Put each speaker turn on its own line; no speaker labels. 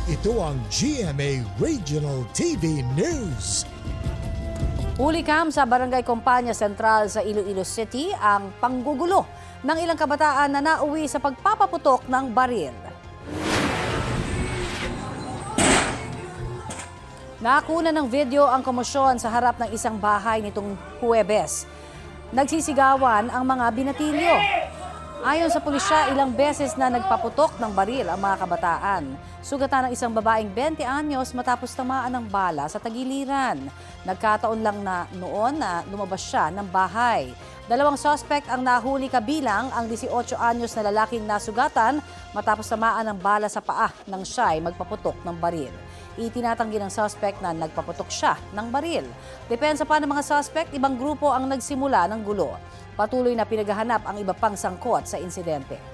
Ito ang GMA Regional TV News.
Hulikam sa Barangay Compania Central sa Iloilo City ang panggugulo ng ilang kabataan na nauwi sa pagpapaputok ng baril. Nakuna ng video ang komosyon sa harap ng isang bahay nitong Huwebes. Nagsisigawan ang mga binatilyo. Ayon sa pulisya, ilang beses na nagpaputok ng baril ang mga kabataan. Sugatan ng isang babaeng 20 anyos matapos tamaan ng bala sa tagiliran. Nagkataon lang na noon na lumabas siya ng bahay. Dalawang suspect ang nahuli kabilang ang 18 anyos na lalaking nasugatan matapos tamaan ng bala sa paa nang siya ay magpaputok ng baril. Itinatanggi ng suspect na nagpaputok siya ng baril. Depensa pa ng mga suspect, ibang grupo ang nagsimula ng gulo. Patuloy na pinaghahanap ang iba pang sangkot sa insidente.